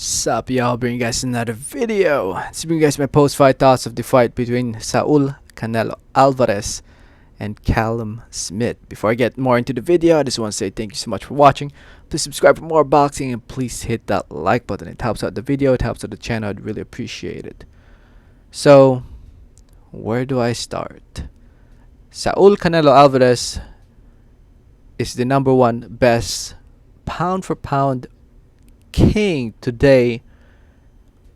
Sup y'all, bring you guys another video. Let's bring you guys my post-fight thoughts of the fight between Saul Canelo Alvarez and Callum Smith. Before I get more into the video, I just want to say thank you so much for watching. Please subscribe for more boxing and please hit that like button. It helps out the video, it helps out the channel, I'd really appreciate it. So, where do I start? Saul Canelo Alvarez is the number one best pound for pound king today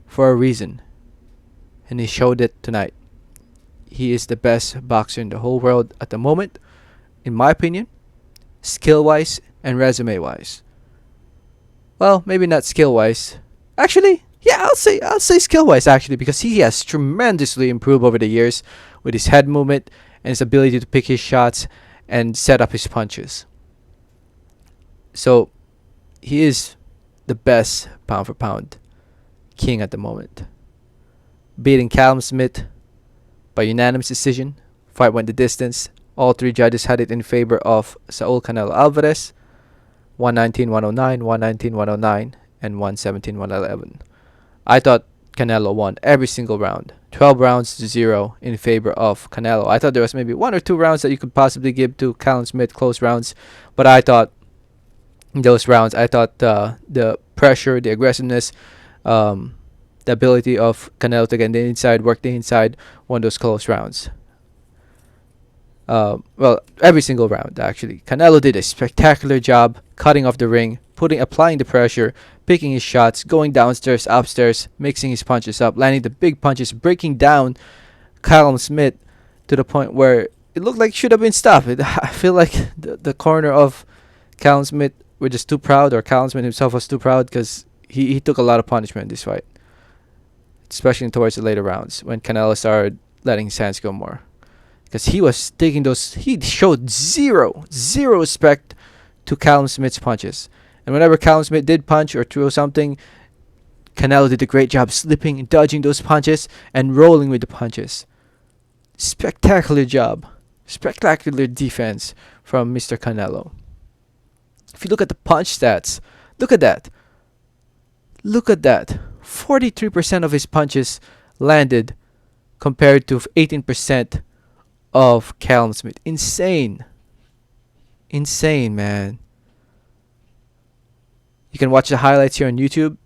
for a reason, and he showed it tonight. He is the best boxer in the whole world at the moment, in my opinion, skill wise and resume wise. Well, maybe not skill wise. Actually, yeah, I'll say skill wise actually, because he has tremendously improved over the years with his head movement and his ability to pick his shots and set up his punches. So he is the best pound for pound king at the moment, beating Callum Smith by unanimous decision. Fight went the distance. All three judges had it in favor of Saul Canelo Alvarez. 119-109, 119-109, and 117-111. I thought Canelo won every single round. 12 rounds to 0 in favor of Canelo. I thought there was maybe 1 or 2 rounds that you could possibly give to Callum Smith, close rounds, but I thought those rounds, the pressure, the aggressiveness, the ability of Canelo to get the inside, work the inside, won those close rounds. Well, every single round actually. Canelo did a spectacular job cutting off the ring, applying the pressure, picking his shots, going downstairs, upstairs, mixing his punches up, landing the big punches, breaking down Callum Smith to the point where it looked like it should have been stopped. I feel like the corner of Callum Smith were just too proud, or Callum Smith himself was too proud, because he took a lot of punishment in this fight, especially towards the later rounds when Canelo started letting his hands go more, because he was taking those. He showed zero respect to Callum Smith's punches, and whenever Callum Smith did punch or throw something, Canelo did a great job slipping and dodging those punches and rolling with the punches. Spectacular job, spectacular defense from Mr. Canelo. If you look at the punch stats, look at that. 43% of his punches landed compared to 18% of Callum Smith. Insane, man. You can watch the highlights here on YouTube,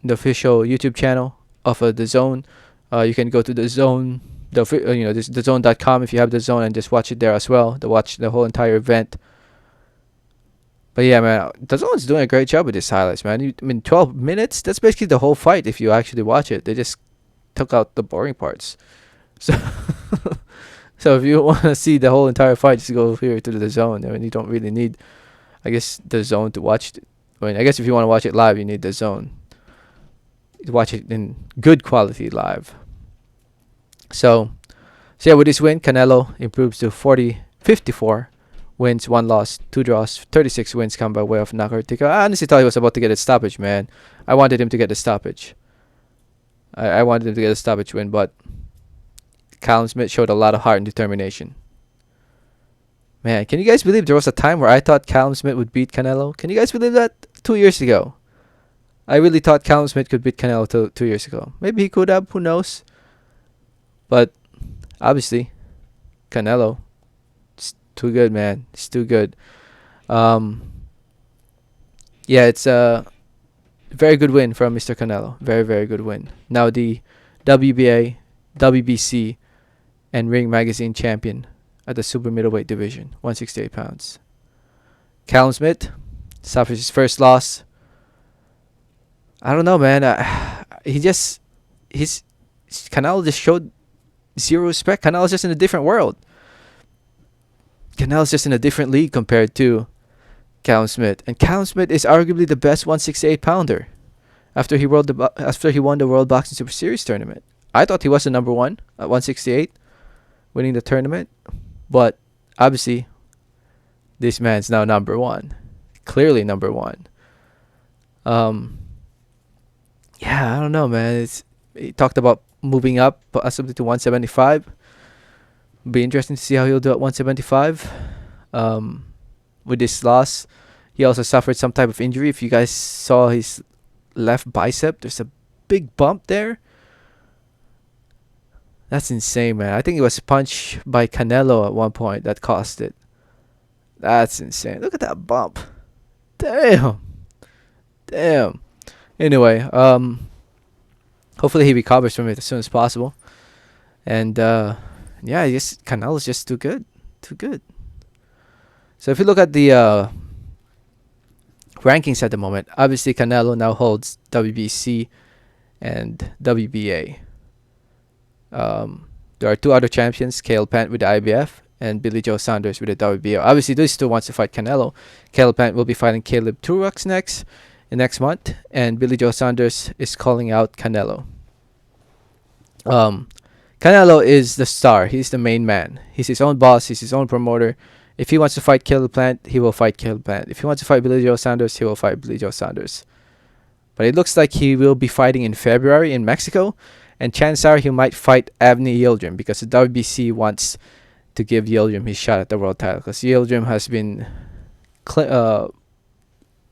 the official YouTube channel of the Zone. You can go to the Zone, the Zone.com if you have the Zone, and just watch it there as well. To watch the whole entire event. But yeah, man, the Zone's doing a great job with these highlights, man. 12 minutes, that's basically the whole fight if you actually watch it. They just took out the boring parts. So, so if you want to see the whole entire fight, just go here to the Zone. You don't really need, I guess, the Zone to watch it. I guess if you want to watch it live, you need the Zone. You watch it in good quality live. So yeah, with this win, Canelo improves to 54 wins, 1 loss, 2 draws, 36 wins come by way of knockout TKO. I honestly thought he was about to get a stoppage, man. I wanted him to get a stoppage. I wanted him to get a stoppage win, but Callum Smith showed a lot of heart and determination. Man, can you guys believe there was a time where I thought Callum Smith would beat Canelo? Can you guys believe that? 2 years ago. I really thought Callum Smith could beat Canelo 2 years ago. Maybe he could have, who knows? But obviously, Canelo, too good, man. It's too good. Yeah, it's a very good win from Mr. Canelo. Very good win. Now the WBA, WBC, and Ring Magazine champion at the super middleweight division, 168 pounds. Callum Smith suffers his first loss. I don't know, man. Canelo just showed zero respect. Canelo's just in a different world. Canelo's just in a different league compared to Callum Smith, and Callum Smith is arguably the best 168 pounder after he won the World Boxing Super Series tournament. I thought he was the number 1 at 168, winning the tournament, but obviously this man's now number 1, clearly number 1. Yeah, I don't know, man. He talked about moving up possibly to 175. Be interesting to see how he'll do at 175. With this loss, he also suffered some type of injury. If you guys saw his left bicep. There's a big bump there. That's insane, man. I think it was punched by Canelo at one point that caused it. That's insane. Look at that bump. Damn. Damn. Anyway, hopefully he recovers from it as soon as possible. And yeah, just Canelo's just too good. Too good. So if you look at the rankings at the moment, obviously Canelo now holds WBC and WBA. There are two other champions, Cale Pant with the IBF and Billy Joe Saunders with the WBO. Obviously, these two wants to fight Canelo. Cale Pant will be fighting Caleb Truax next month, and Billy Joe Saunders is calling out Canelo. Canelo is the star. He's the main man. He's his own boss. He's his own promoter. If he wants to fight Caleb Plant, he will fight Caleb Plant. If he wants to fight Billy Joe Saunders, he will fight Billy Joe Saunders. But it looks like he will be fighting in February in Mexico, and chances are he might fight Avni Yildirim because the WBC wants to give Yildirim his shot at the world title, because Yildirim has been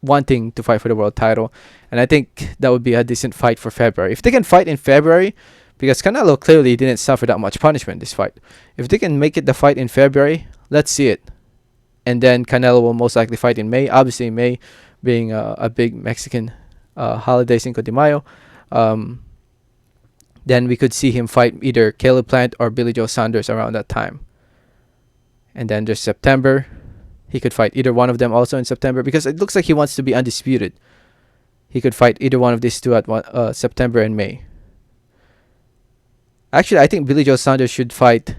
wanting to fight for the world title, and I think that would be a decent fight for February. If they can fight in February, because Canelo clearly didn't suffer that much punishment this fight. If they can make it the fight in February, let's see it. And then Canelo will most likely fight in May. Obviously, May being a big Mexican holiday, Cinco de Mayo. Then we could see him fight either Caleb Plant or Billy Joe Saunders around that time. And then there's September. He could fight either one of them also in September, because it looks like he wants to be undisputed. He could fight either one of these two at September and May. Actually, I think Billy Joe Saunders should fight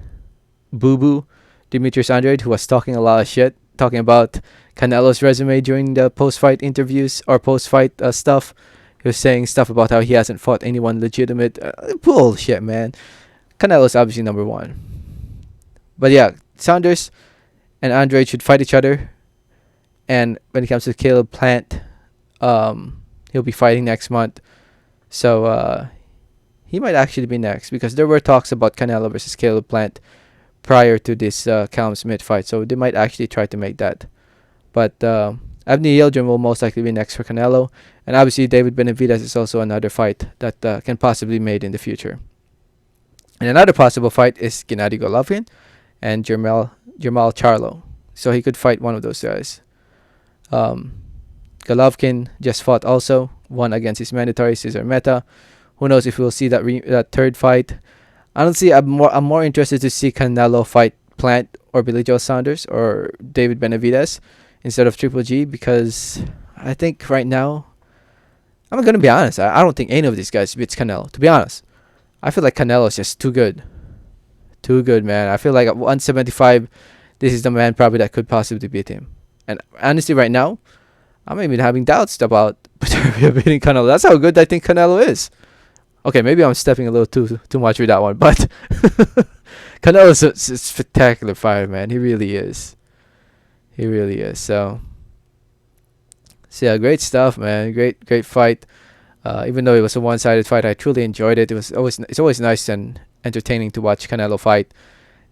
Boo Boo Demetrius Andrade, who was talking a lot of shit, talking about Canelo's resume during the post-fight interviews or post-fight stuff. He was saying stuff about how he hasn't fought anyone legitimate. Bullshit, man. Canelo's obviously number one. But yeah, Saunders and Andrade should fight each other. And when it comes to Caleb Plant, he'll be fighting next month. So he might actually be next, because there were talks about Canelo versus Caleb Plant prior to this Callum Smith fight. So they might actually try to make that. But Avni Yildirim will most likely be next for Canelo. And obviously David Benavidez is also another fight that can possibly be made in the future. And another possible fight is Gennady Golovkin and Jermall Charlo. So he could fight one of those guys. Golovkin just fought also, won against his mandatory Cesar Meta. Who knows if we'll see that third fight. Honestly, I'm more interested to see Canelo fight Plant or Billy Joe Saunders or David Benavidez instead of Triple G, because I think right now, I'm going to be honest, I don't think any of these guys beats Canelo, to be honest. I feel like Canelo is just too good. Too good, man. I feel like at 175, this is the man probably that could possibly beat him. And honestly, right now, I'm even having doubts about beating Canelo. That's how good I think Canelo is. Okay, maybe I'm stepping a little too much with that one, but Canelo's a spectacular fighter, man. He really is. He really is. So yeah, great stuff, man. Great fight. Even though it was a one-sided fight, I truly enjoyed it. It's always nice and entertaining to watch Canelo fight,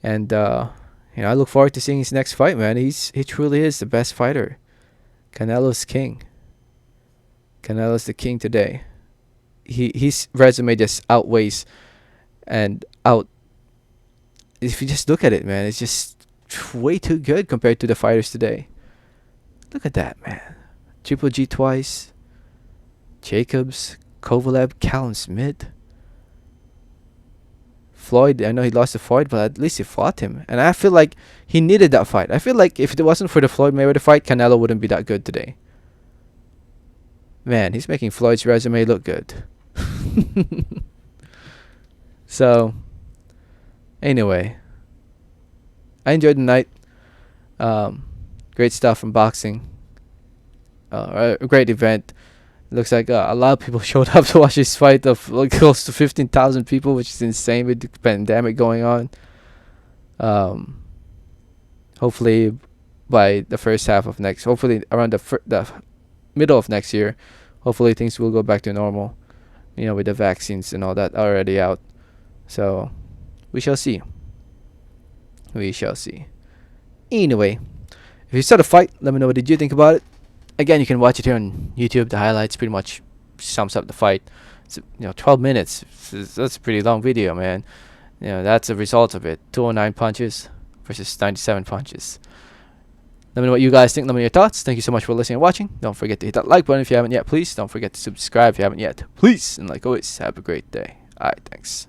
and I look forward to seeing his next fight, man. He truly is the best fighter. Canelo's king. Canelo's the king today. His resume just outweighs and out. If you just look at it, man, it's just way too good compared to the fighters today. Look at that, man. Triple G twice. Jacobs, Kovalev, Callum Smith. Floyd, I know he lost to Floyd, but at least he fought him. And I feel like he needed that fight. I feel like if it wasn't for the Floyd Mayweather fight, Canelo wouldn't be that good today. Man, he's making Floyd's resume look good. So, anyway, I enjoyed the night. Great stuff from boxing. A great event. Looks like a lot of people showed up to watch this fight of close to 15,000 people, which is insane with the pandemic going on. Hopefully by the first half of hopefully around the middle of next year, hopefully things will go back to normal, with the vaccines and all that already out. So we shall see. We shall see. Anyway, if you saw the fight, let me know what did you think about it. Again, you can watch it here on YouTube. The highlights pretty much sums up the fight. It's, 12 minutes. That's a pretty long video, man. That's the result of it. 209 punches versus 97 punches. Let me know what you guys think. Let me know your thoughts. Thank you so much for listening and watching. Don't forget to hit that like button if you haven't yet, please. Don't forget to subscribe if you haven't yet, please. And like always, have a great day. Alright, thanks.